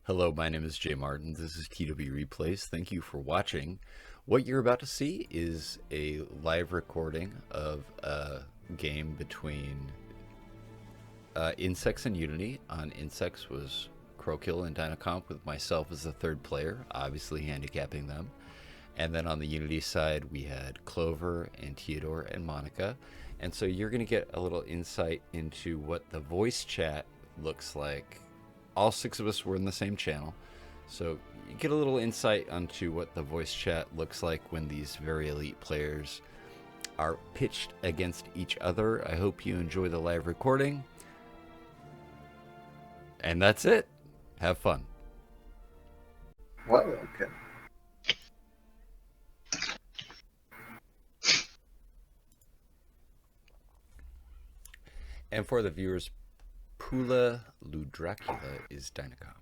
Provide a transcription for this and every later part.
Hello, my name is jmartin. This is TW Replays. Thank you for watching. What you're about to see is a live recording of a game between Insects and Unity. On Insects was CroKill and Dynacomp with myself as the third player, obviously handicapping them. And then on the Unity side, we had Clover and Teodore and Monika. And so you're going to get a little insight into what the voice chat looks like. All six of us were in the same channel, so you get a little insight onto what the voice chat looks like when these very elite players are pitched against each other. I hope you enjoy the live recording. And that's it. Have fun. Well, okay. And for the viewers, Pula Ludracula is Dynacomp.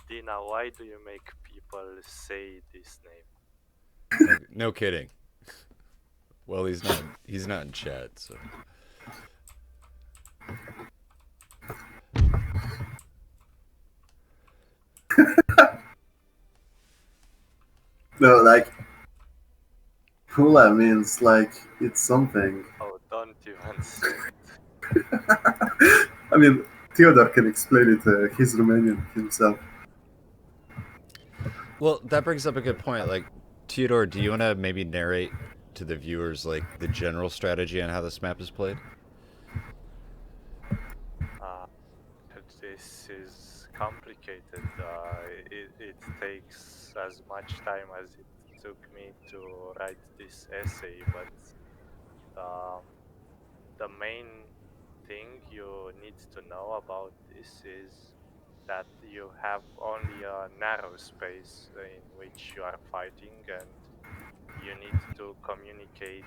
Dina, why do you make people say this name? No kidding. Well, he's not in chat, so. No, like, Pula means like it's something. Oh, don't even say it. I mean, Teodore can explain it. He's Romanian himself. Well, that brings up a good point. Like, Teodore, do you want to maybe narrate to the viewers like the general strategy on how this map is played? This is complicated. It takes as much time as it took me to write this essay, but the main thing you need to know about this is that you have only a narrow space in which you are fighting, and you need to communicate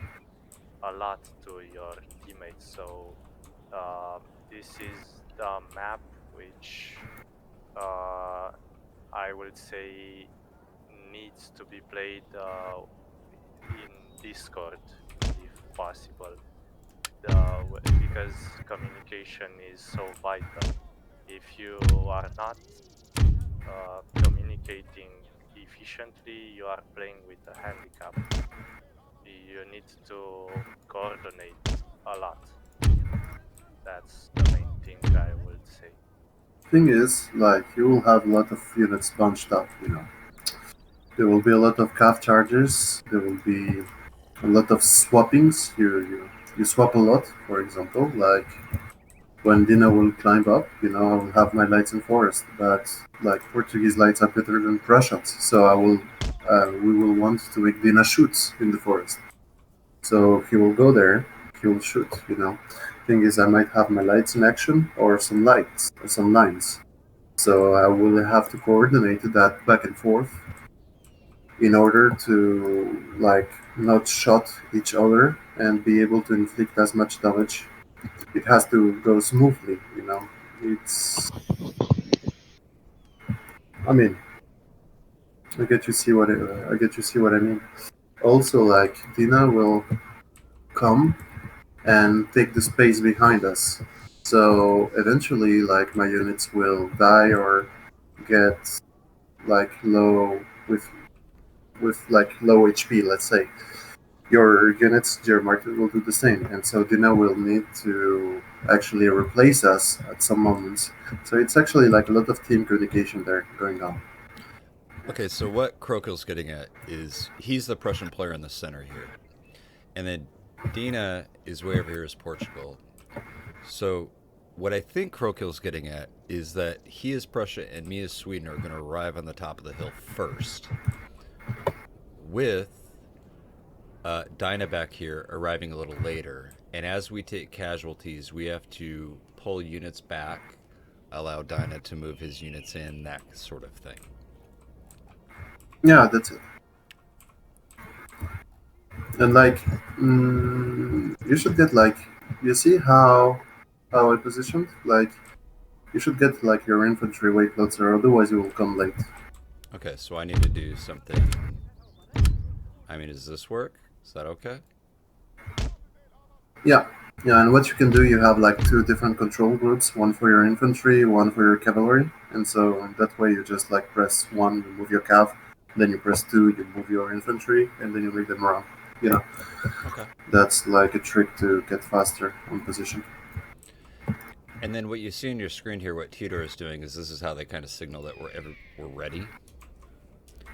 a lot to your teammates. So this is the map which I would say needs to be played in Discord if possible, because communication is so vital. If you are not communicating efficiently, you are playing with a handicap. You need to coordinate a lot. That's the main thing I would say. Thing is, like, you will have a lot of units bunched up, you know. There will be a lot of calf charges. There will be a lot of swappings. You swap a lot, for example, like when Dina will climb up, I will have my lights in forest, but like Portuguese lights are better than Prussians, so we will want to make Dina shoots in the forest. So he will go there, he will shoot, Thing is, I might have my lights in action or some lights or some lines. So I will have to coordinate that back and forth in order to like not shot each other and be able to inflict as much damage. It has to go smoothly, It's. I mean, I get you see what I mean. Also, like Dina will come and take the space behind us. So eventually, like my units will die or get like low with like low HP. Let's say your units, jmartin, will do the same, and so Dina will need to actually replace us at some moments. So it's actually like a lot of team communication there going on. Okay, so what CroKill's getting at is he's the Prussian player in the center here. And then Dina is way over here as Portugal. So what I think CroKill's getting at is that he is Prussia and me as Sweden are going to arrive on the top of the hill first, with Dyna back here arriving a little later. And as we take casualties, we have to pull units back, allow Dyna to move his units in, that sort of thing. Yeah, that's it. And like, you should get like, you see how I positioned? Like, you should get like your infantry weight loads, or otherwise you will come late. Okay, so I need to do something. I mean, does this work? Is that okay? Yeah, Yeah, and what you can do, you have like two different control groups, one for your infantry, one for your cavalry, and so that way you just like press one, you move your cav, then you press two, you move your infantry, and then you make them run. You know, Okay. that's like a trick to get faster on position. And then what you see on your screen here, what Teodore is doing, is this is how they kind of signal that we're ready.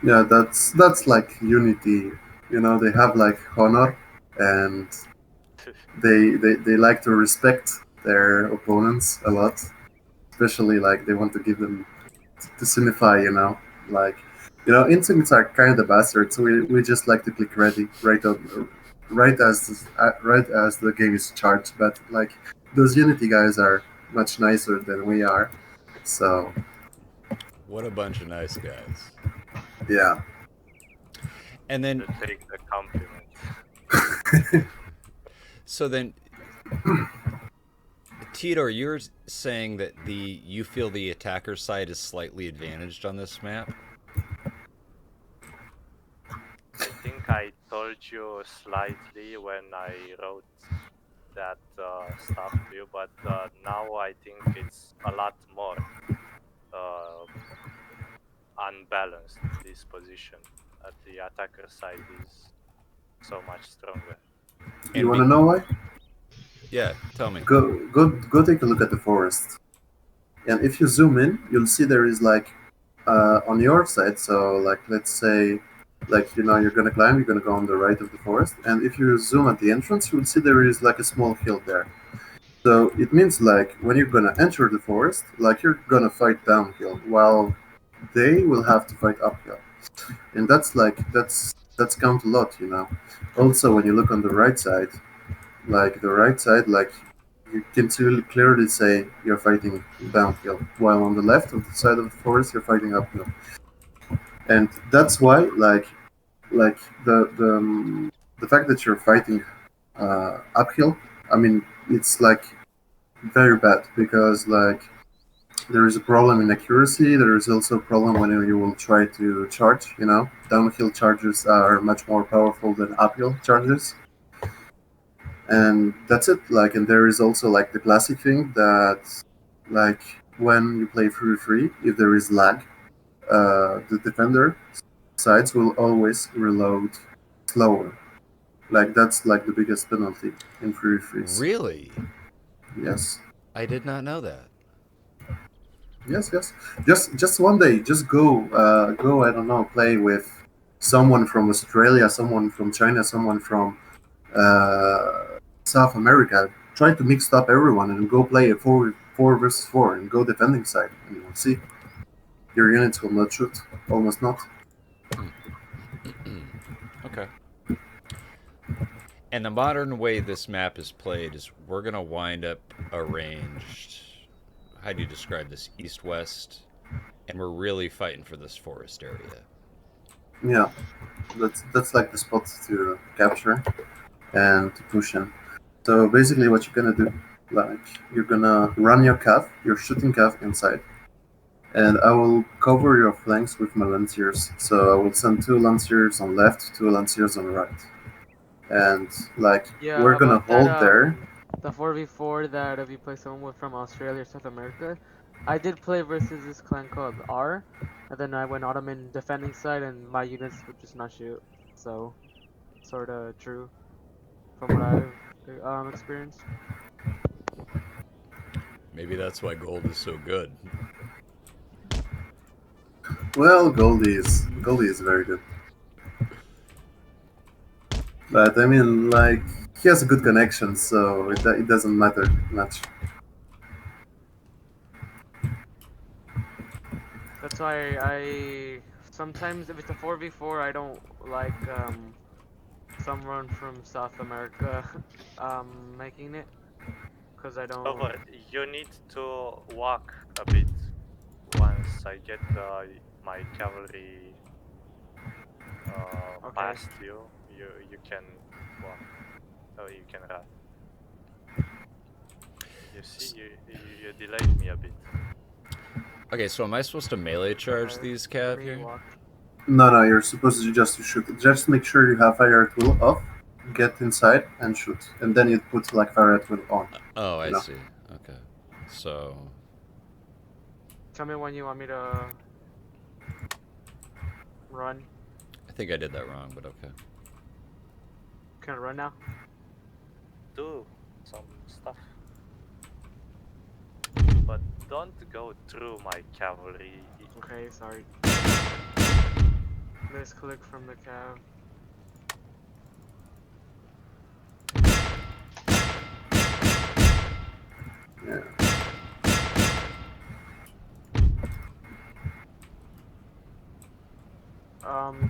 Yeah, that's like unity. You know, they have like honor, and they like to respect their opponents a lot, especially like they want to give them to signify, you know, like, you know, instincts are kind of bastards. So we just like to click ready right as the game is charged. But like those Unity guys are much nicer than we are. So What a bunch of nice guys. yeah. And then, To take the compliment. so then, Teodore, you're saying that you feel the attacker side is slightly advantaged on this map. I think I told you slightly when I wrote that stuff to you, but now I think it's a lot more unbalanced, this position. The attacker side is so much stronger. You want to know why? Yeah, tell me. Go take a look at the forest. And if you zoom in, you'll see there is like on your side. So like let's say, like you know, you're gonna climb, you're gonna go on the right of the forest, and if you zoom at the entrance, you'll see there is like a small hill there. So it means like when you're gonna enter the forest, like you're gonna fight downhill, while they will have to fight uphill, and that's count a lot, you know. Also, when you look on the right side, like you can clearly say you're fighting downhill, while on the left of the side of the forest you're fighting uphill, and that's why like the fact that you're fighting uphill, I mean, it's like very bad because like there is a problem in accuracy. There is also a problem when you will try to charge. You know, downhill charges are much more powerful than uphill charges, and that's it. Like, and there is also like the classic thing that like when you play free, if there is lag, the defender sides will always reload slower. Like that's like the biggest penalty in free freeze. Really? Yes. I did not know that. Yes, yes. Just one day, just go. I don't know, play with someone from Australia, someone from China, someone from South America. Try to mix up everyone and go play a four versus four and go defending side, and you'll see your units will not shoot, almost not. Okay. And the modern way this map is played is we're gonna wind up arranged. How do you describe this? East-west, and we're really fighting for this forest area. Yeah, that's like the spot to capture and to push in. So basically, what you're gonna do, like you're gonna run your cav, your shooting cav inside, and I will cover your flanks with my lanciers. So I will send two lanciers on left, two lanciers on right, and like Yeah, we're gonna about that, hold there. the 4v4 that if you play someone with from Australia or South America, I did play versus this clan called R, and then I went Ottoman defending side, and my units would just not shoot. So, sort of true from what I've experienced. Maybe that's why gold is so good. Well, Goldie is very good, but I mean, like he has a good connection, so it doesn't matter much. That's why I sometimes if it's a 4v4, I don't like someone from South America making it, because I don't. Oh, but you need to walk a bit once I get my cavalry Okay. past you. You can walk. Oh, you can run. You see, you delayed me a bit. Okay, so am I supposed to melee charge Okay, these let cav me here? walk. No, you're supposed to just shoot. Just make sure you have fire tool off, get inside and shoot, and then you put like Ferret will on. Oh, I You know. see. Okay. So, Tell me when you want me to run. I think I did that wrong, but okay. Can I run now? Do some stuff. But don't go through my cavalry. Okay, sorry. Let's click from the cav. Yeah.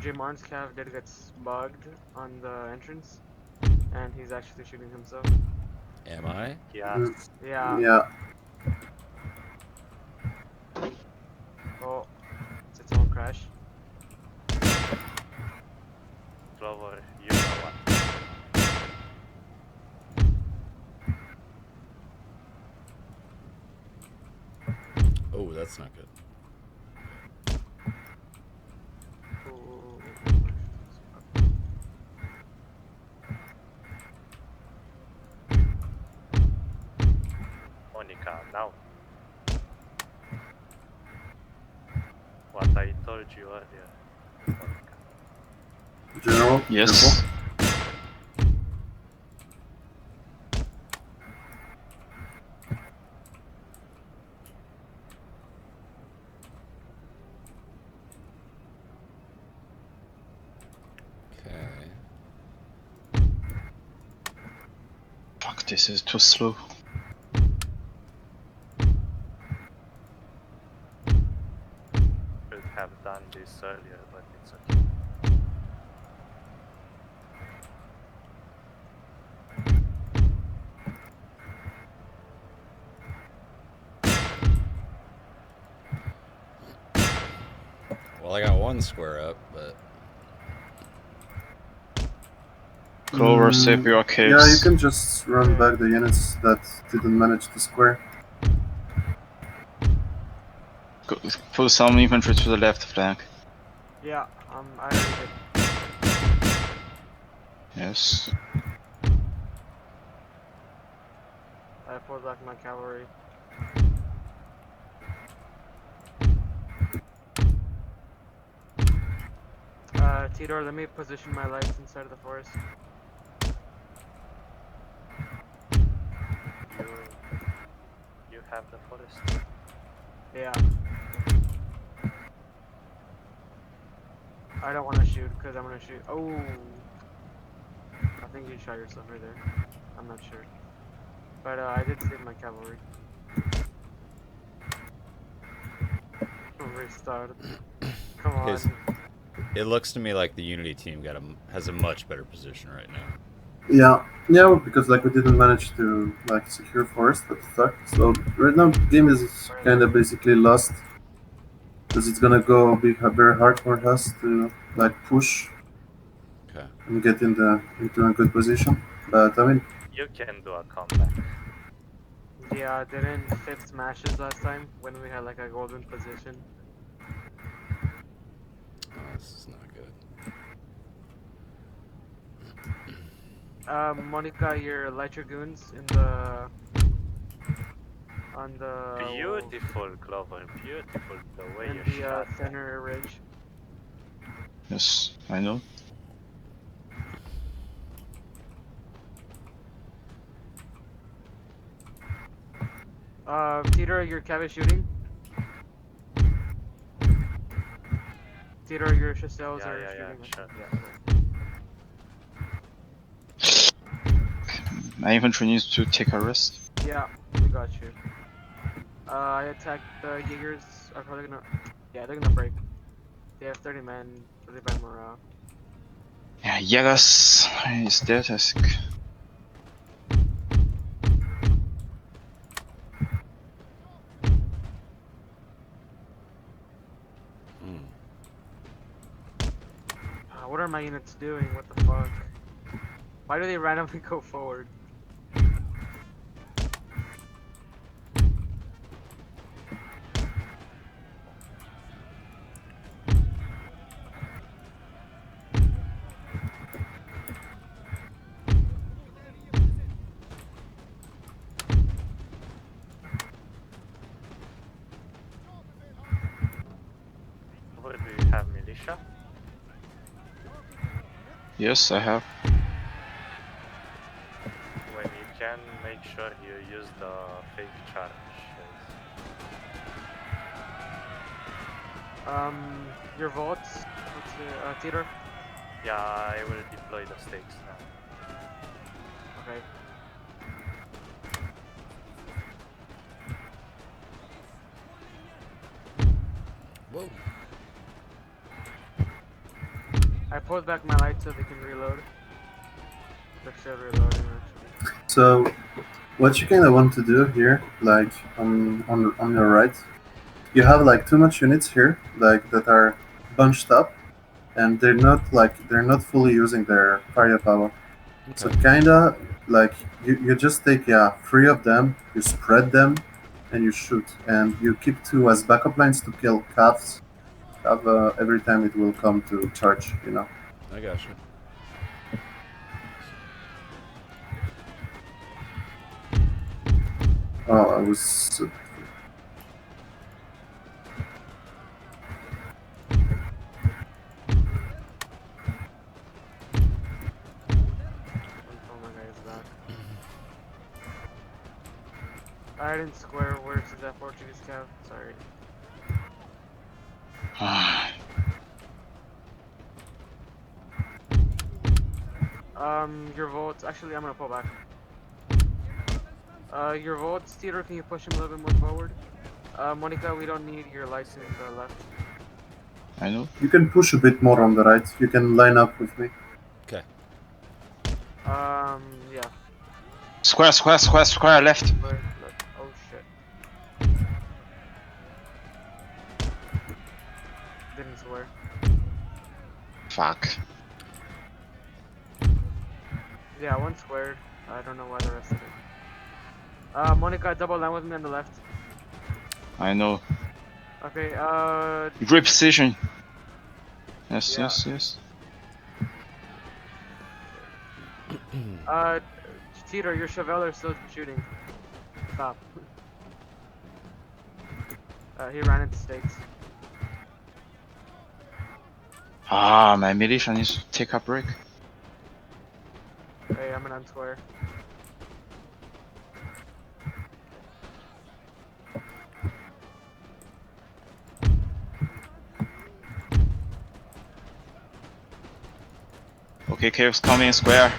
jmartin's cav did get bugged on the entrance, and he's actually shooting himself. Am I? Yes. Yeah. Yeah. Oh, it's its own crash. Clover, you know what? Oh, that's not good. Ooh. Monika, now. What I told you earlier, Monika. General. Yes. Okay. Fuck, this is too slow. Should have done this earlier, but it's okay. Well, I got one square up, but Clover, save your Yeah, you caves. can just run back the units that didn't manage to square. Go, pull some infantry to the left flank. Yeah, I already did. Yes. I pulled back my cavalry. Teodore, let me position my lights inside of the forest. You have the forest. Yeah. I don't want to shoot because I'm gonna shoot. Oh, I think you shot yourself right there. I'm not sure, but I did save my cavalry. Restart. Come on. Okay, it looks to me like the Unity team has a much better position right now. Yeah, because like we didn't manage to like secure forest at the start. So right now game is kind of basically lost because it's gonna be very hard for us to like push Okay. and get into a good position. But I mean, You can do a comeback. Yeah, didn't fit smashes last time when we had like a golden position. Oh, this is not good. Monika, your light dragoons in the on the Beautiful, Clover. Beautiful the way in you the shot that. center ridge. Yes, I know. Teodore, your cav is shooting. Teodore, your chasseurs Yeah, are yeah, shooting. sure. My infantry needs to take a rest. Yeah, we got you. I attacked the Jaegers. Are probably gonna. Yeah, they're gonna break. They have 30 men. Really bad morale. Yeah, Yagas is dead, I think. What are my units doing? What the fuck? Why do they randomly go forward? militia? Yes, I have. When you can, make sure you use the fake charge. Your votes? What's Teodore? Yeah, I will deploy the stakes now. Okay. Whoa. I pulled back my light so they can reload. They're still reloading actually. So, what you kind of want to do here, like on your right, you have like too much units here, like that are bunched up, and they're not fully using their firepower. So Okay. kinda like you just take 3 of them, you spread them, and you shoot, and you keep 2 as backup lines to kill calves. Every time it will come to charge, you know. I got you. Oh, I was. Oh my guy is back. I didn't square works is that Portuguese cav. Sorry. Your votes. Actually, I'm gonna pull back. Your votes, Teodore. Can you push him a little bit more forward? Monika, we don't need your lights in the left. I know. You can push a bit more on the right. You can line up with me. Okay. Yeah. Square, square, square, square, left. Where? Left. Oh shit. Didn't swear. Fuck. Yeah, one squared. I don't know why the rest of it. Monika, double line with me on the left. I know. Okay, Great precision. Yes, Yeah. yes, yes. Teodore, your Chevelle is still shooting. Stop. He ran into stakes. Ah, my militia needs to take a break. Hey, I'm an unsquare. Okay, chaos coming square.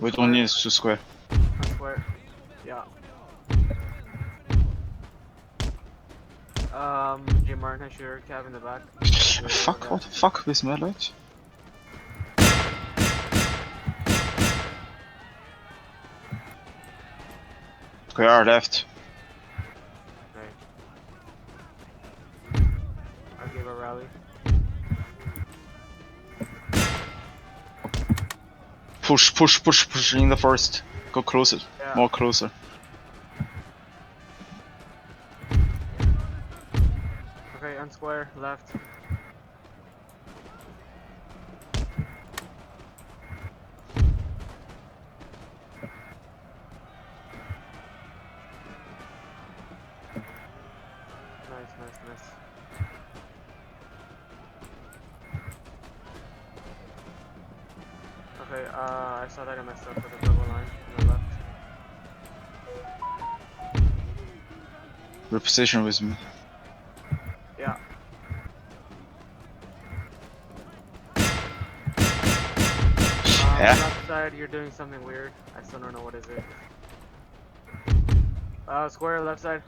We don't need to square. Unsquare. Yeah. jmartin has your cab in the back. Fuck, what the fuck with my light? Square left. Okay. I'll give a rally. Push, push, push, push in the forest. Go closer. Yeah. More closer. Okay, unsquare, left. Nice, nice, nice. Okay, I saw that I messed up with the double line on the left. Reposition with me. Yeah. Yeah. Left side, you're doing something weird. I still don't know what is it. Square, left side.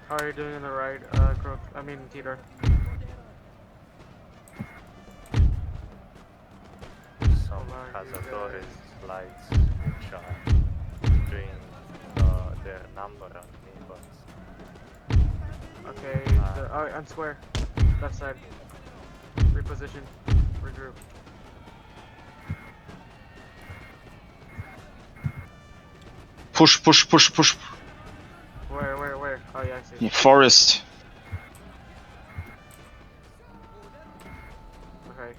How are you doing on the right, Teodore? some Hold on, you Cazadores lights which are doing their number on me, but Okay, on square. Left side. Reposition. Regroup. Push, push, push, push. Where? Oh yeah, I see. Yeah, forest. Okay.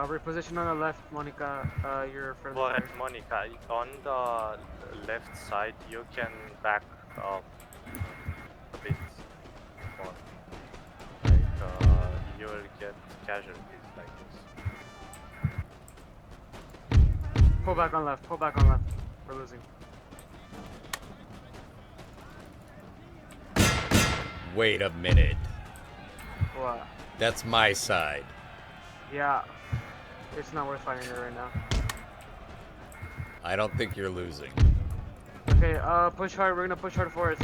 Reposition on the left, Monika. You're further for clear. Monica, on the left side you can back up a bit more. Like you will get casualties like this. Pull back on left. Pull back on left. We're losing. Wait a minute. What? That's my side. Yeah. It's not worth fighting it right now. I don't think you're losing. Okay, push hard. We're gonna push hard forward.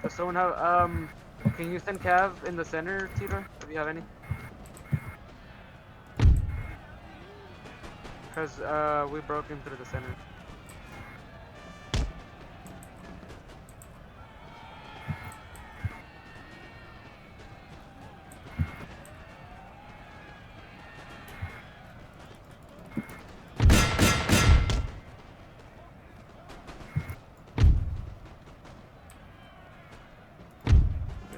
Does someone have, can you send Cav in the center, Teodore? If you have any? Because, we broke in through the center.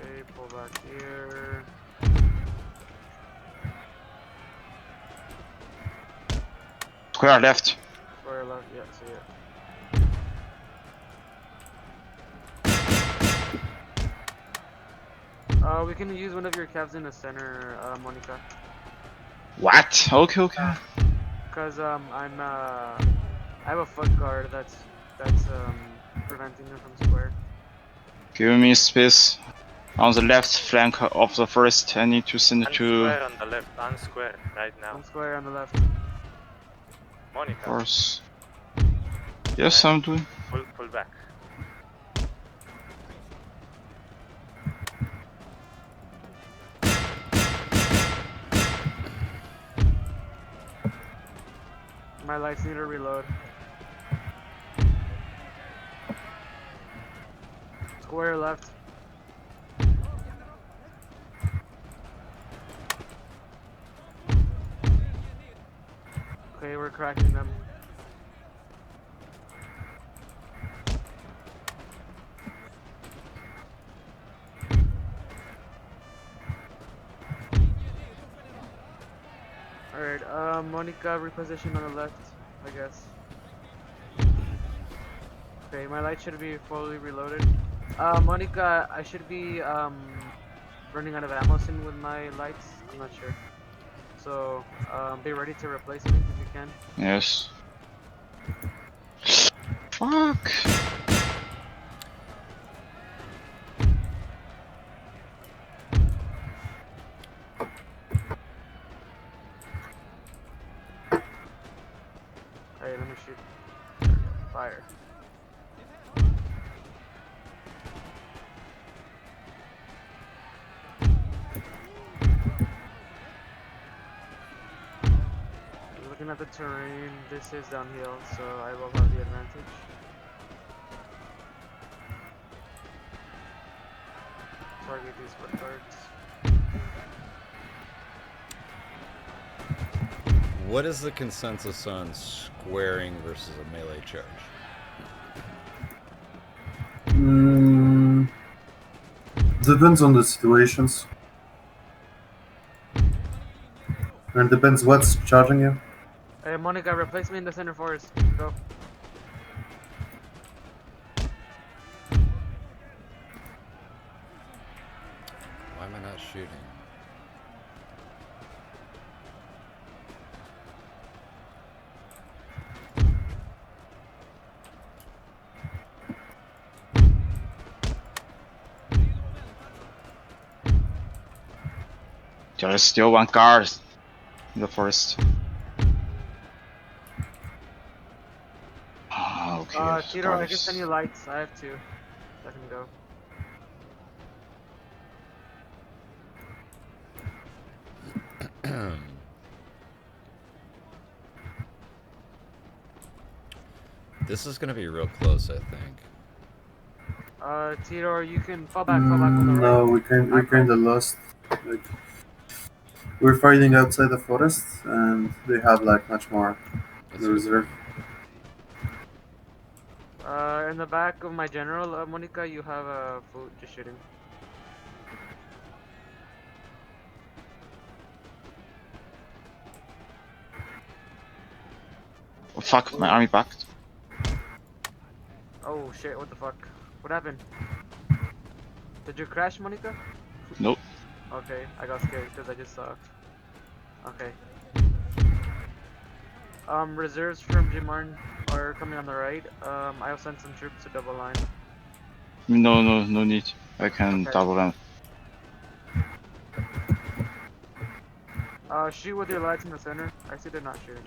Okay, pull back here. Square left. Square left, yeah, see it. We can use one of your Cavs in the center, Monika. What? Okay, okay. Cause I have a foot guard that's preventing them from square. Give me space. On the left flank of the forest, I need to send it to Unsquare on the left, unsquare right now. One square on the left. Monica, forest. Yes, I'm doing. pull back. My lights need to reload. Square left. Okay, we're cracking them. Alright, Monika, reposition on the left, I guess. Okay, my light should be fully reloaded. Monika, I should be, running out of ammo soon with my lights. I'm not sure. So, be ready to replace me if you can. Yes. Fuck. Hey, let me shoot. Fire. Looking at the terrain, this is downhill, so I will have the advantage. Target these foot guards. What is the consensus on squaring versus a melee charge? Depends on the situations. And depends what's charging you. Hey, Monika, replace me in the center forest. Go. Why am I not shooting? There is still one guard in the forest. Ah, okay. Teodore, I guard can is- send you lights. I have two. I can go. This is gonna be real close, I think. Teodore, you can fall back on the right. No, we kind of lost. Like, we're fighting outside the forest, and they have like much more Let's in see reserve. In the back of my general, Monika, you have a food just shooting. Oh, fuck, my army backed. Oh shit, what the fuck? What happened? Did you crash, Monika? Nope. Okay, I got scared because I just saw. Okay. Reserves from jmartin are coming on the right. I'll send some troops to double line. No need. I can Okay. double them. Shoot with your lights in the center. I see they're not shooting.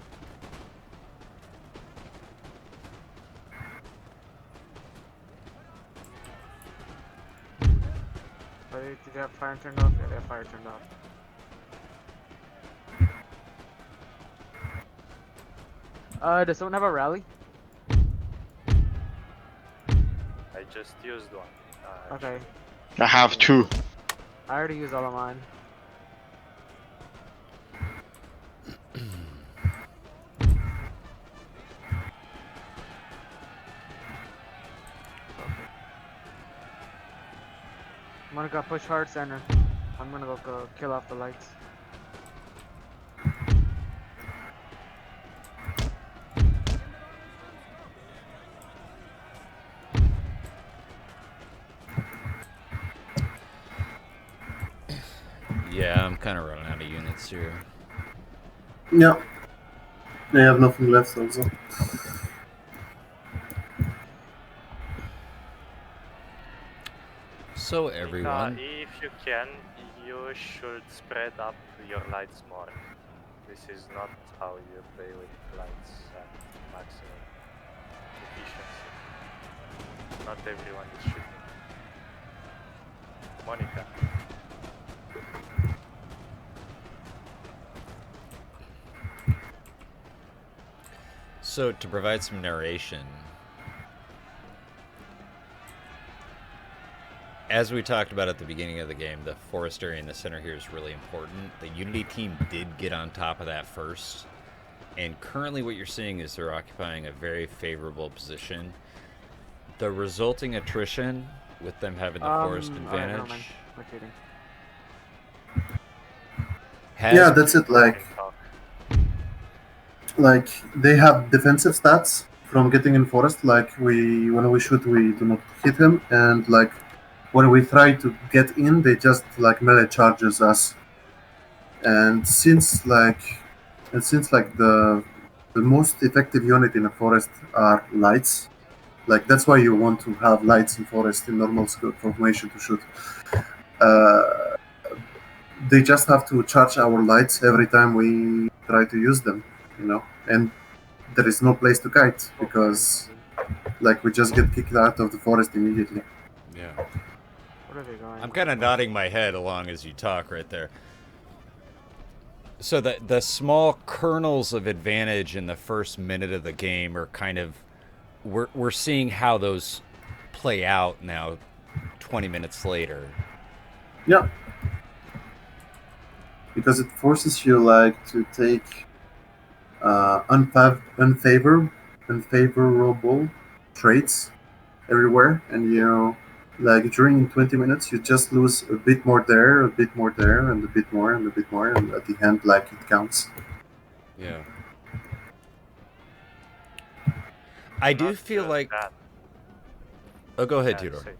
Did they have fire turned off? Yeah, they have fire turned off. Does someone have a rally? I just used one. Okay. I have two. I already used all of mine. I'm gonna go push hard center. I'm gonna go kill off the lights. Yeah, I'm kind of running out of units here. Yeah, they have nothing left also. So everyone, If you can, you should spread up your lights more. This is not how you play with lights at maximum efficiency. Not everyone is shooting. Monika. so to provide some narration, as we talked about at the beginning of the game, the forest area in the center here is really important. The Unity team did get on top of that first, and currently what you're seeing is they're occupying a very favorable position. The resulting attrition, with them having the forest Okay, advantage, never mind. We're shooting. has Yeah, that's it. Like they have defensive stats from getting in forest. Like when we shoot, we do not hit him, and like when we try to get in, they just like melee charges us. And since the most effective unit in a forest are lights, like that's why you want to have lights in forest in normal scope formation to shoot. They just have to charge our lights every time we try to use them, and there is no place to kite because like we just get kicked out of the forest immediately. Yeah. What are they going? I'm kind of nodding my head along as you talk right there. So the small kernels of advantage in the first minute of the game are kind of we're seeing how those play out now 20 minutes later. Yeah. Because it forces you like to take unfavorable traits everywhere, and like during 20 minutes you just lose a bit more there, a bit more there, and a bit more and a bit more, and at the end like it counts. Yeah. I do Not feel just like that. Oh, go ahead, Yeah, Teodore. say.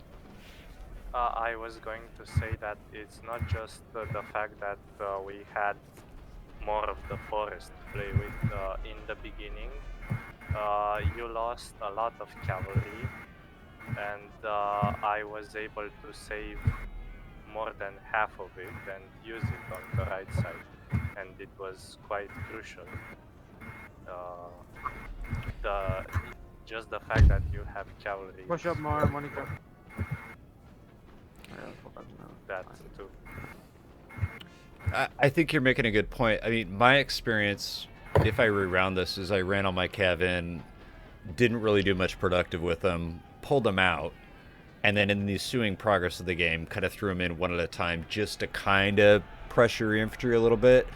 I was going to say that it's not just the fact that we had more of the forest to play with in the beginning. You lost a lot of cavalry, and I was able to save more more than half of it and use it on the right side, and it was quite crucial. The just the fact that you have cavalry. Push up more, Monika. That too. I think you're making a good point. I mean, my experience, if I reround this, is I ran on my cav in, didn't really do much productive with them, pulled them out, and then in the ensuing progress of the game, kind of threw them in one at a time just to kind of pressure your infantry a little bit.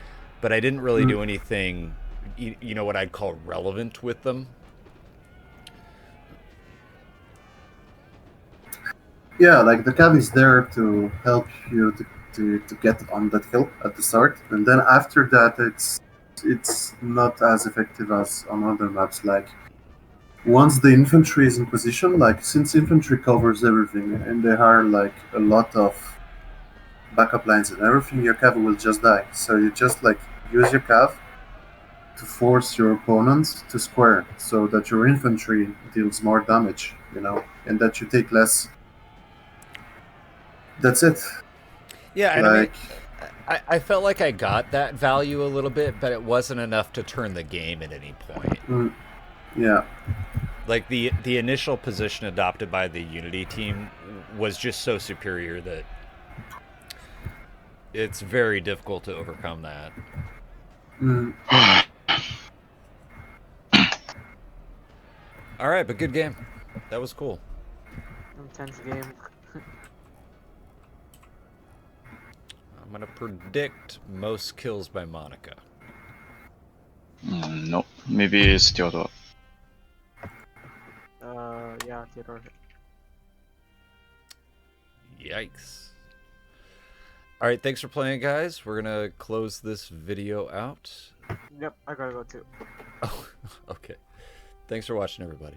But I didn't really do anything, you know, what I'd call relevant with them. Yeah, like the cav is there to help you to get on that hill at the start, and then after that, it's not as effective as on other maps. Like once the infantry is in position, like since infantry covers everything, and they are like a lot of backup lines and everything, your cav will just die. So you just like use your cav to force your opponents to square, so that your infantry deals more damage, you know, and that you take less. That's it. Yeah, and Like, I felt like I got that value a little bit, but it wasn't enough to turn the game at any point. yeah. Like the initial position adopted by the Unity team was just so superior that it's very difficult to overcome that. All right, but good game. That was cool. Intense game. I'm gonna predict most kills by Monika. No, maybe it's Teodore. Yeah, Teodore. Yikes. All right, thanks for playing, guys. We're gonna close this video out. Yep, I gotta go too. Oh, okay. Thanks for watching, everybody.